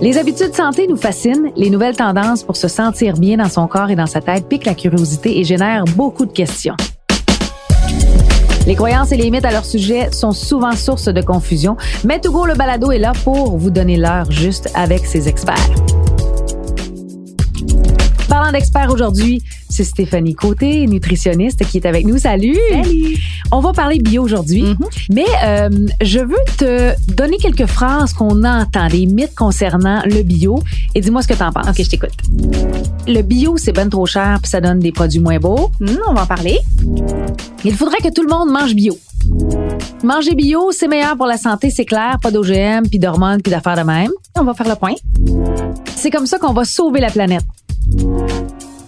Les habitudes santé nous fascinent. Les nouvelles tendances pour se sentir bien dans son corps et dans sa tête piquent la curiosité et génèrent beaucoup de questions. Les croyances et les mythes à leur sujet sont souvent source de confusion, mais To Go le balado est là pour vous donner l'heure juste avec ses experts. Parlant d'experts aujourd'hui, c'est Stéphanie Côté, nutritionniste, qui est avec nous. Salut! Salut! On va parler bio aujourd'hui, mais je veux te donner quelques phrases qu'on entend, des mythes concernant le bio, et dis-moi ce que t'en penses. OK, je t'écoute. Le bio, c'est ben trop cher puis ça donne des produits moins beaux. On va en parler. Il faudrait que tout le monde mange bio. Manger bio, c'est meilleur pour la santé, c'est clair, pas d'OGM, puis d'hormones, puis d'affaires de même. On va faire le point. C'est comme ça qu'on va sauver la planète.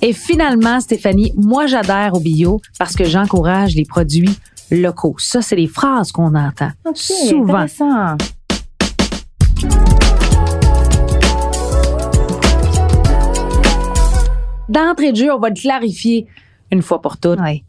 Et finalement, Stéphanie, moi j'adhère au bio parce que j'encourage les produits locaux. Ça, c'est les phrases qu'on entend souvent. Intéressant. D'entrée de jeu, on va le clarifier une fois pour toutes. Ouais.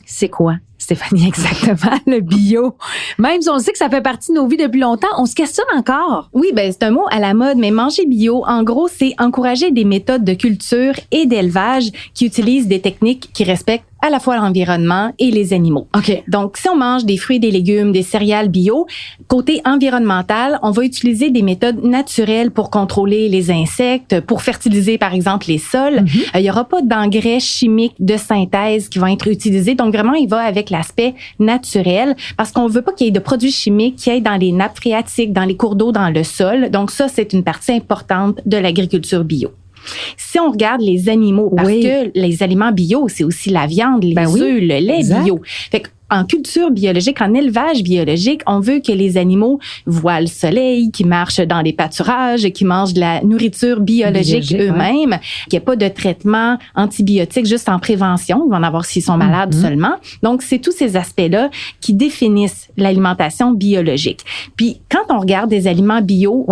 C'est quoi, Stéphanie, exactement, le bio? Même si on sait que ça fait partie de nos vies depuis longtemps, on se questionne encore. Oui, c'est un mot à la mode, mais manger bio, en gros, c'est encourager des méthodes de culture et d'élevage qui utilisent des techniques qui respectent à la fois l'environnement et les animaux. OK. Donc, si on mange des fruits, des légumes, des céréales bio, côté environnemental, on va utiliser des méthodes naturelles pour contrôler les insectes, pour fertiliser, par exemple, les sols. Il y aura pas d'engrais chimiques de synthèse qui vont être utilisés. Donc, vraiment, il va avec l'aspect naturel parce qu'on veut pas qu'il y ait de produits chimiques qui aillent dans les nappes phréatiques, dans les cours d'eau, dans le sol. Donc, ça, c'est une partie importante de l'agriculture bio. Si on regarde les animaux, parce que les aliments bio, c'est aussi la viande, les œufs, le lait bio. Fait en culture biologique, en élevage biologique, on veut que les animaux voient le soleil, qu'ils marchent dans les pâturages, qu'ils mangent de la nourriture biologique eux-mêmes, qu'il n'y ait pas de traitement antibiotique juste en prévention. Ils vont en avoir s'ils sont malades seulement. Donc, c'est tous ces aspects-là qui définissent l'alimentation biologique. Puis, quand on regarde des aliments bio,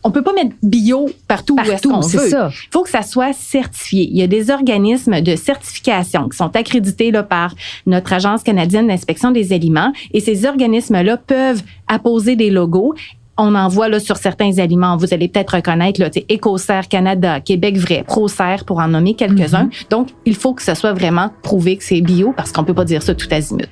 on peut pas mettre bio partout où est-ce qu'on veut. Il faut que ça soit certifié. Il y a des organismes de certification qui sont accrédités là, par notre Agence canadienne d'inspection des aliments et ces organismes-là peuvent apposer des logos. On en voit là, sur certains aliments. Vous allez peut-être reconnaître là, Écocert Canada, Québec Vrai, ProCert pour en nommer quelques-uns. Donc, il faut que ce soit vraiment prouvé que c'est bio parce qu'on peut pas dire ça tout azimut.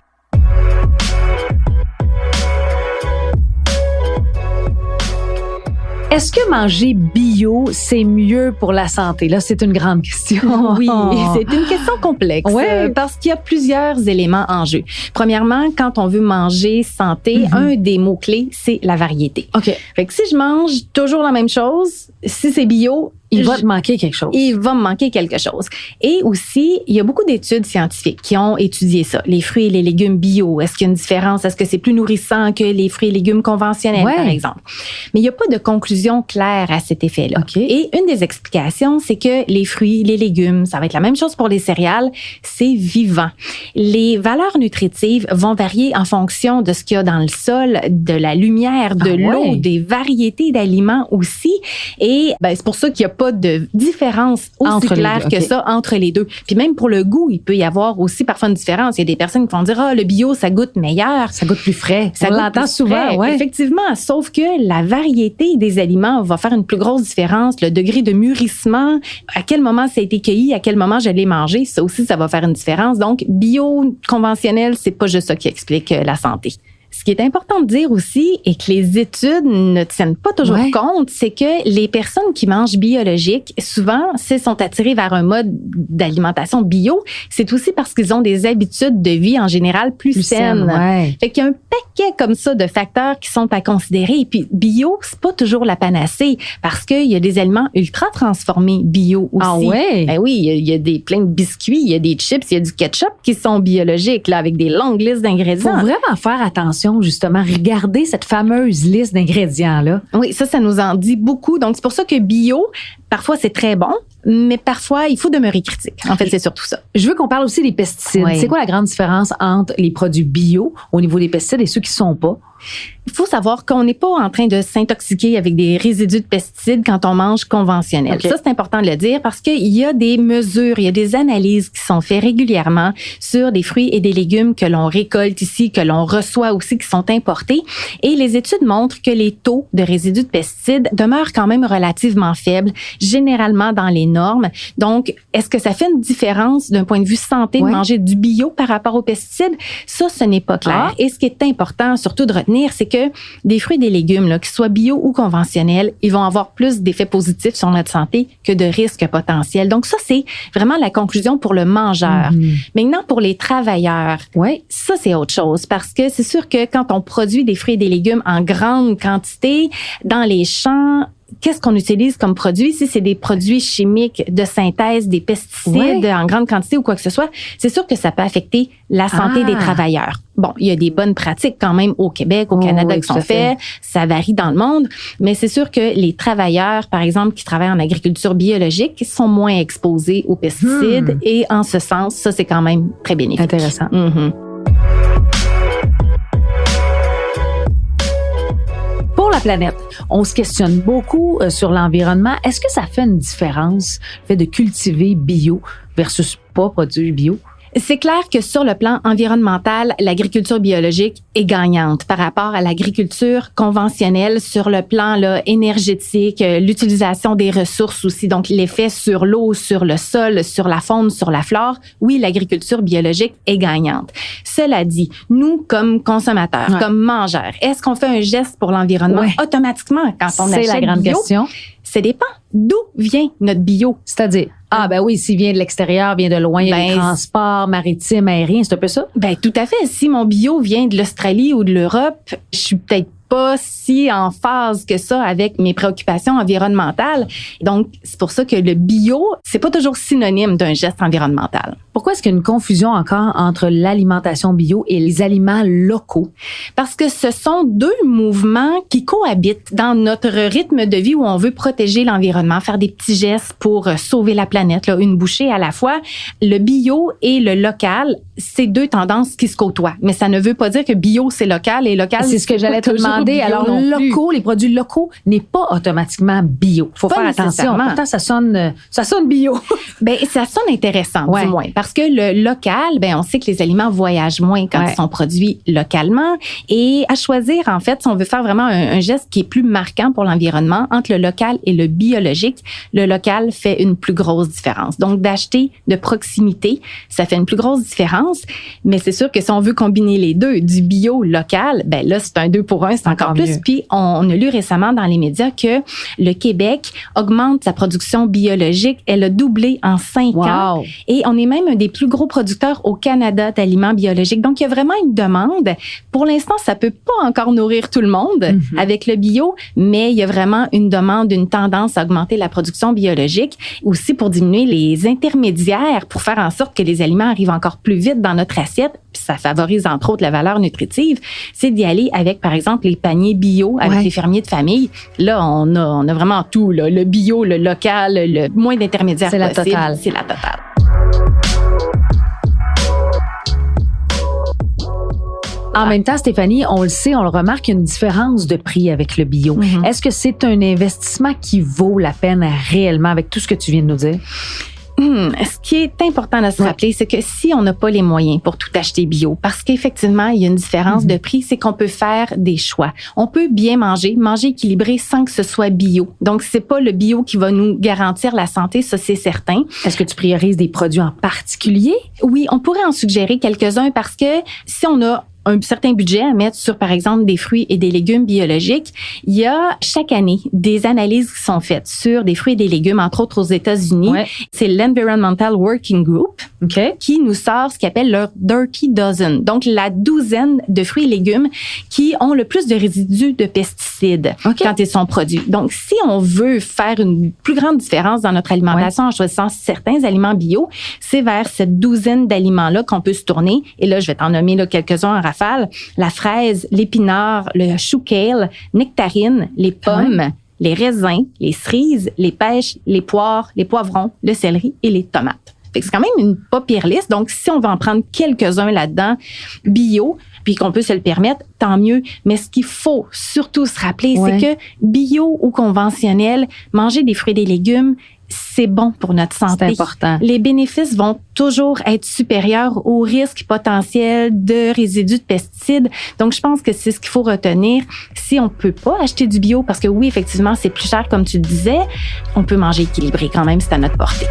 Est-ce que manger bio, c'est mieux pour la santé? Là, c'est une grande question. Oui, c'est une question complexe parce qu'il y a plusieurs éléments en jeu. Premièrement, quand on veut manger santé, un des mots-clés, c'est la variété. OK. Fait que si je mange toujours la même chose, si c'est bio, il va te manquer quelque chose. Il va me manquer quelque chose. Et aussi, il y a beaucoup d'études scientifiques qui ont étudié ça. Les fruits et les légumes bio, est-ce qu'il y a une différence? Est-ce que c'est plus nourrissant que les fruits et légumes conventionnels, par exemple? Mais il n'y a pas de conclusion claire à cet effet-là. Okay. Et une des explications, c'est que les fruits, les légumes, ça va être la même chose pour les céréales, c'est vivant. Les valeurs nutritives vont varier en fonction de ce qu'il y a dans le sol, de la lumière, de l'eau, des variétés d'aliments aussi. Et c'est pour ça qu'il n'y a pas de différence aussi claire que ça entre les deux. Puis même pour le goût, il peut y avoir aussi parfois une différence. Il y a des personnes qui vont dire le bio, ça goûte meilleur. Ça goûte plus frais. Ça l'entend souvent, effectivement. Sauf que la variété des aliments va faire une plus grosse différence. Le degré de mûrissement, à quel moment ça a été cueilli, à quel moment je l'ai mangé, ça aussi, ça va faire une différence. Donc, bio, conventionnel, c'est pas juste ça qui explique la santé. Ce qui est important de dire aussi, et que les études ne tiennent pas toujours compte, c'est que les personnes qui mangent biologique, souvent, s'ils sont attirées vers un mode d'alimentation bio, c'est aussi parce qu'ils ont des habitudes de vie en général plus saines. Fait qu'il y a un paquet comme ça de facteurs qui sont à considérer. Et puis, bio, c'est pas toujours la panacée parce qu'il y a des aliments ultra transformés bio aussi. Ah ouais? Ben oui, il y a plein de biscuits, il y a des chips, il y a du ketchup qui sont biologiques, là, avec des longues listes d'ingrédients. Faut vraiment faire attention, justement, regarder cette fameuse liste d'ingrédients-là. Oui, ça nous en dit beaucoup. Donc, c'est pour ça que bio, parfois, c'est très bon, mais parfois, il faut demeurer critique. En fait, c'est surtout ça. Je veux qu'on parle aussi des pesticides. C'est quoi la grande différence entre les produits bio au niveau des pesticides et ceux qui ne sont pas? Il faut savoir qu'on n'est pas en train de s'intoxiquer avec des résidus de pesticides quand on mange conventionnel. Okay. Ça, c'est important de le dire parce qu'il y a des mesures, il y a des analyses qui sont faites régulièrement sur des fruits et des légumes que l'on récolte ici, que l'on reçoit aussi, qui sont importés. Et les études montrent que les taux de résidus de pesticides demeurent quand même relativement faibles, généralement dans les normes. Donc, est-ce que ça fait une différence d'un point de vue santé de manger du bio par rapport aux pesticides? Ça, ce n'est pas clair. Et ce qui est important, surtout de retenir, c'est que des fruits et des légumes, là, qu'ils soient bio ou conventionnels, ils vont avoir plus d'effets positifs sur notre santé que de risques potentiels. Donc ça, c'est vraiment la conclusion pour le mangeur. Maintenant, pour les travailleurs, ça, c'est autre chose parce que c'est sûr que quand on produit des fruits et des légumes en grande quantité dans les champs, qu'est-ce qu'on utilise comme produit? Si c'est des produits chimiques de synthèse, des pesticides en grande quantité ou quoi que ce soit, c'est sûr que ça peut affecter la santé des travailleurs. Bon, il y a des bonnes pratiques quand même au Québec, au Canada qui sont faites. Ça varie dans le monde. Mais c'est sûr que les travailleurs, par exemple, qui travaillent en agriculture biologique, sont moins exposés aux pesticides. Et en ce sens, ça, c'est quand même très bénéfique. Intéressant. Pour la planète, on se questionne beaucoup sur l'environnement. Est-ce que ça fait une différence, le fait de cultiver bio versus pas produire bio? C'est clair que sur le plan environnemental, l'agriculture biologique est gagnante par rapport à l'agriculture conventionnelle sur le plan là, énergétique, l'utilisation des ressources aussi, donc l'effet sur l'eau, sur le sol, sur la faune, sur la flore. Oui, l'agriculture biologique est gagnante. Cela dit, nous, comme consommateurs, comme mangeurs, est-ce qu'on fait un geste pour l'environnement automatiquement quand on achète bio? C'est la grande question. Ça dépend. D'où vient notre bio? C'est-à-dire, s'il vient de l'extérieur, vient de loin, il y a des transports maritimes, aériens, c'est un peu ça? Ben, tout à fait. Si mon bio vient de l'Australie ou de l'Europe, je suis peut-être pas si en phase que ça avec mes préoccupations environnementales. Donc, c'est pour ça que le bio, c'est pas toujours synonyme d'un geste environnemental. Pourquoi est-ce qu'il y a une confusion encore entre l'alimentation bio et les aliments locaux? Parce que ce sont deux mouvements qui cohabitent dans notre rythme de vie où on veut protéger l'environnement, faire des petits gestes pour sauver la planète, là, une bouchée à la fois. Le bio et le local, c'est deux tendances qui se côtoient. Mais ça ne veut pas dire que bio, c'est local et local, c'est ce que j'allais te demander. Alors, locaux, les produits locaux n'est pas automatiquement bio. Faut faire attention. Pourtant, ça sonne bio. Ben, ça sonne intéressant, du moins. Parce que le local, ben, on sait que les aliments voyagent moins quand ils sont produits localement. Et à choisir, en fait, si on veut faire vraiment un geste qui est plus marquant pour l'environnement, entre le local et le biologique, le local fait une plus grosse différence. Donc, d'acheter de proximité, ça fait une plus grosse différence. Mais c'est sûr que si on veut combiner les deux, du bio local, ben là, c'est un 2 pour 1, c'est encore plus. Mieux. Puis, on a lu récemment dans les médias que le Québec augmente sa production biologique. Elle a doublé en 5 ans. Et on est même un des plus gros producteurs au Canada d'aliments biologiques. Donc, il y a vraiment une demande. Pour l'instant, ça peut pas encore nourrir tout le monde avec le bio, mais il y a vraiment une demande, une tendance à augmenter la production biologique. Aussi pour diminuer les intermédiaires, pour faire en sorte que les aliments arrivent encore plus vite dans notre assiette. Puis ça favorise, entre autres, la valeur nutritive. C'est d'y aller avec, par exemple, les paniers bio avec les fermiers de famille. Là, on a vraiment tout, là. Le bio, le local, le moins d'intermédiaires possible. C'est la totale. C'est la totale. En même temps, Stéphanie, on le sait, on le remarque, il y a une différence de prix avec le bio. Est-ce que c'est un investissement qui vaut la peine réellement avec tout ce que tu viens de nous dire? Ce qui est important de se rappeler, c'est que si on n'a pas les moyens pour tout acheter bio, parce qu'effectivement, il y a une différence de prix, c'est qu'on peut faire des choix. On peut bien manger équilibré sans que ce soit bio. Donc, c'est pas le bio qui va nous garantir la santé, ça c'est certain. Est-ce que tu priorises des produits en particulier? Oui, on pourrait en suggérer quelques-uns parce que si on a un certain budget à mettre sur, par exemple, des fruits et des légumes biologiques, il y a chaque année des analyses qui sont faites sur des fruits et des légumes, entre autres aux États-Unis. C'est l'Environmental Working Group qui nous sort ce qu'ils appellent leur Dirty Dozen, donc la douzaine de fruits et légumes qui ont le plus de résidus de pesticides quand ils sont produits. Donc, si on veut faire une plus grande différence dans notre alimentation en choisissant certains aliments bio, c'est vers cette douzaine d'aliments-là qu'on peut se tourner. Et là, je vais t'en nommer là, quelques-uns en rafale. La fraise, l'épinard, le chou kale, nectarine, les pommes, les raisins, les cerises, les pêches, les poires, les poivrons, le céleri et les tomates. Fait que c'est quand même une pas pire liste. Donc, si on va en prendre quelques-uns là-dedans, bio, puis qu'on peut se le permettre, tant mieux. Mais ce qu'il faut surtout se rappeler, c'est que bio ou conventionnel, manger des fruits et des légumes, c'est bon pour notre santé. C'est important. Les bénéfices vont toujours être supérieurs aux risques potentiels de résidus de pesticides. Donc, je pense que c'est ce qu'il faut retenir. Si on peut pas acheter du bio, parce que oui, effectivement, c'est plus cher, comme tu le disais, on peut manger équilibré quand même, c'est à notre portée.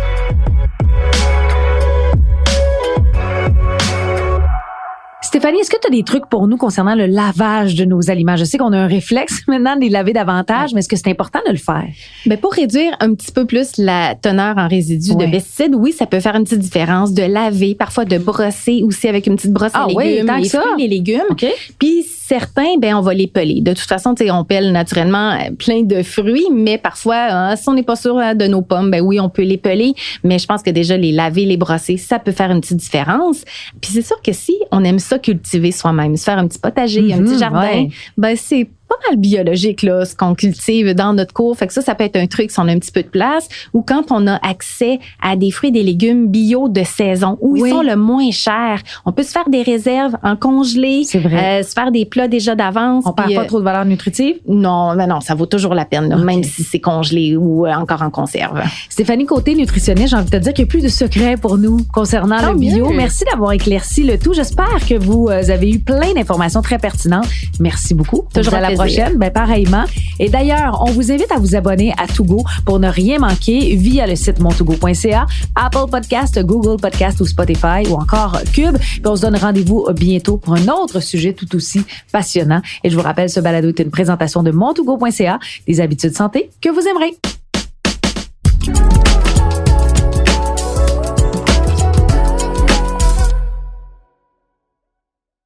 Stéphanie, est-ce que tu as des trucs pour nous concernant le lavage de nos aliments? Je sais qu'on a un réflexe maintenant de les laver davantage, mais est-ce que c'est important de le faire? Ben pour réduire un petit peu plus la teneur en résidus de pesticides, oui, ça peut faire une petite différence de laver, parfois de brosser aussi avec une petite brosse à légumes, les fruits et les légumes. Okay. Puis certains, ben on va les peler. De toute façon, tu sais, on pèle naturellement plein de fruits, mais parfois, si on n'est pas sûr de nos pommes, ben oui, on peut les peler. Mais je pense que déjà les laver, les brosser, ça peut faire une petite différence. Puis c'est sûr que si on aime ça cultiver soi-même, se faire un petit potager, un petit jardin, ben c'est pas mal biologique là, ce qu'on cultive dans notre cour. Fait que ça peut être un truc si on a un petit peu de place, ou quand on a accès à des fruits et des légumes bio de saison, où ils sont le moins chers. On peut se faire des réserves en congelé, se faire des plats déjà d'avance. On perd pas trop de valeur nutritive? Non, ça vaut toujours la peine, là, même si c'est congelé ou encore en conserve. Stéphanie, côté nutritionniste, j'ai envie de te dire qu'il n'y a plus de secret pour nous concernant le bio. Merci d'avoir éclairci le tout. J'espère que vous avez eu plein d'informations très pertinentes. Merci beaucoup. Toujours à la prochaine, pareillement. Et d'ailleurs, on vous invite à vous abonner à Togo pour ne rien manquer via le site montogo.ca, Apple Podcast, Google Podcast ou Spotify ou encore Cube. Puis on se donne rendez-vous bientôt pour un autre sujet tout aussi passionnant. Et je vous rappelle, ce balado est une présentation de montogo.ca, des habitudes santé que vous aimerez.